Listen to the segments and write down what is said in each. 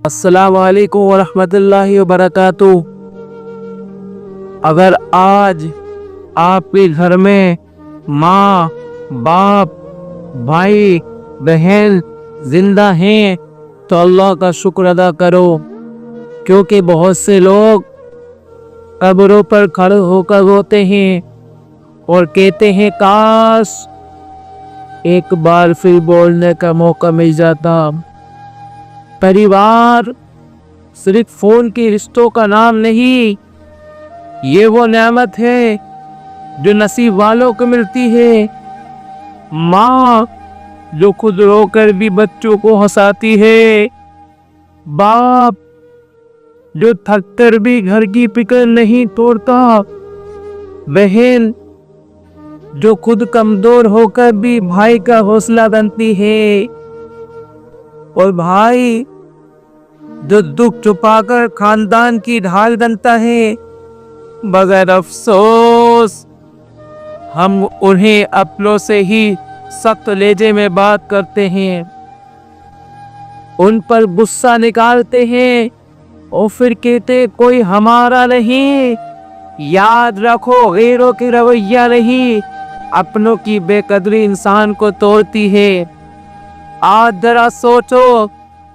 السلام علیکم ورحمۃ اللہ وبرکاتہ۔ اگر آج آپ کے گھر میں ماں باپ بھائی بہن زندہ ہیں تو اللہ کا شکر ادا کرو، کیونکہ بہت سے لوگ قبروں پر کھڑے ہو کر روتے ہیں اور کہتے ہیں کاش ایک بار پھر بولنے کا موقع مل جاتا۔ پریوار صرف فون کے رشتوں کا نام نہیں، یہ وہ نعمت ہے جو نصیب والوں کو ملتی ہے۔ ماں جو خود رو کر بھی بچوں کو ہنساتی ہے، باپ جو تھک کر بھی گھر کی فکر نہیں توڑتا، بہن جو خود کمزور ہو کر بھی بھائی کا حوصلہ بنتی ہے، اور بھائی جو دکھ چھپا کر خاندان کی ڈھال بنتا ہے۔ بغیر افسوس ہم انہیں اپنوں سے ہی سخت لہجے میں بات کرتے ہیں، ان پر غصہ نکالتے ہیں اور پھر کہتے کوئی ہمارا نہیں۔ یاد رکھو، غیروں کی رویہ نہیں، اپنوں کی بے قدری انسان کو توڑتی ہے۔ آج ذرا سوچو،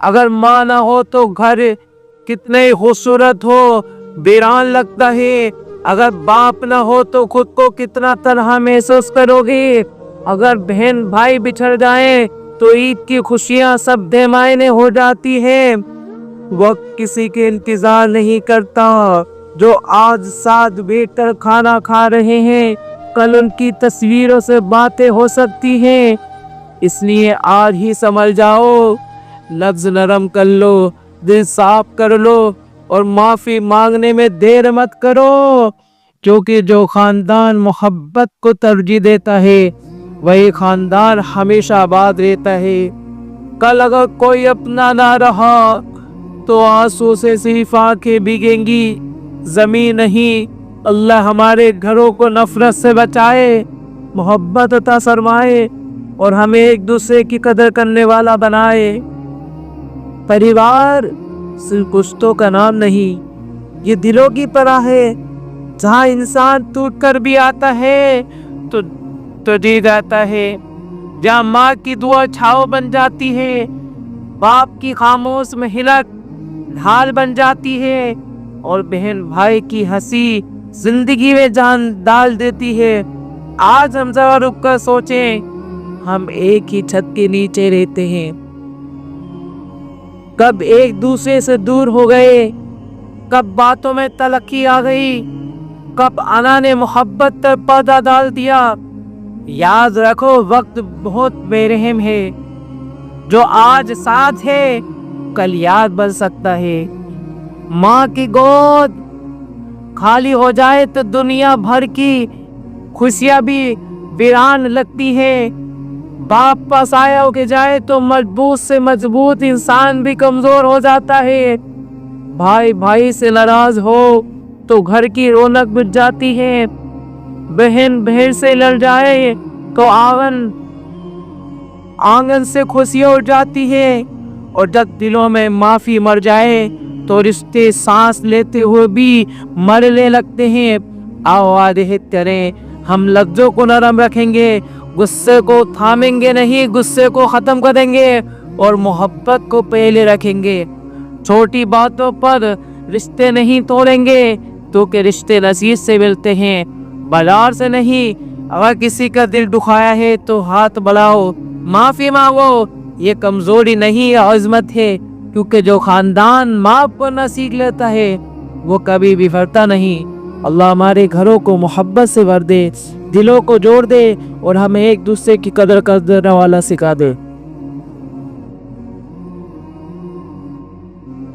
اگر ماں نہ ہو تو گھر کتنے خوبصورت ہو، ویران لگتا ہے۔ اگر باپ نہ ہو تو خود کو کتنا تنہا محسوس کرو گے۔ اگر بہن بھائی بچھڑ جائیں تو عید کی خوشیاں سب بے معنی ہو جاتی ہیں۔ وقت کسی کے انتظار نہیں کرتا، جو آج ساتھ بیٹھ کر کھانا کھا رہے ہیں کل ان کی تصویروں سے باتیں ہو سکتی ہیں۔ اس لیے آج ہی سنبھل جاؤ، لفظ نرم کر لو، دل صاف کر لو اور معافی مانگنے میں دیر مت کرو، کیونکہ جو خاندان محبت کو ترجیح دیتا ہے وہی خاندان ہمیشہ آباد رہتا ہے۔ کل اگر کوئی اپنا نہ رہا تو آنسو سے صرف آنکھیں بھیگیں گی، زمین نہیں۔ اللہ ہمارے گھروں کو نفرت سے بچائے، محبت عطا فرمائے اور ہمیں ایک دوسرے کی قدر کرنے والا بنائے۔ پریوار صرف رشتوں کا نام نہیں، یہ دلوں کی پناہ ہے، جہاں انسان ٹوٹ کر بھی آتا ہے تو جی جاتا ہے، جہاں ماں کی دعا چھاؤ بن جاتی ہے، باپ کی خاموش محنت ڈھال بن جاتی ہے اور بہن بھائی کی ہنسی زندگی میں جان ڈال دیتی ہے۔ آج ہم ذرا رک کر سوچیں، ہم ایک ہی چھت کے نیچے رہتے ہیں، کب ایک دوسرے سے دور ہو گئے، کب باتوں میں تلخی آ گئی، کب انا نے محبت پر پردہ ڈال دیا۔ یاد رکھو، وقت بہت بے رحم ہے، جو آج ساتھ ہے کل یاد بن سکتا ہے۔ ماں کی گود خالی ہو جائے تو دنیا بھر کی خوشیاں بھی ویران لگتی ہے۔ باپ کا سایہ ہو کے جائے تو مضبوط سے مضبوط انسان بھی کمزور ہو جاتا ہے۔ بھائی بھائی سے ناراض ہو تو گھر کی رونق بجھ جاتی ہے۔ بہن بہن سے لڑ جائے تو آنگن سے خوشیاں اٹھ جاتی ہے، اور جب دلوں میں معافی مر جائے تو رشتے سانس لیتے ہوئے بھی مرنے لگتے ہیں۔ آؤ عہد کریں، ہم لفظوں کو نرم رکھیں گے، غصے کو تھامیں گے نہیں، غصے کو ختم کریں گے اور محبت کو پہلے رکھیں گے۔ چھوٹی باتوں پر رشتے نہیں توڑیں گے، کیونکہ رشتے نصیب سے ملتے ہیں، بازار سے نہیں۔ اگر کسی کا دل دکھایا ہے تو ہاتھ بڑھاؤ، معافی مانگو، یہ کمزوری نہیں عظمت ہے، کیونکہ جو خاندان معاف کرنا سیکھ لیتا ہے وہ کبھی بگڑتا نہیں۔ اللہ ہمارے گھروں کو محبت سے بھر دے، دلوں کو جوڑ دے اور ہمیں ایک دوسرے کی قدر کرنے والا سکھا دے۔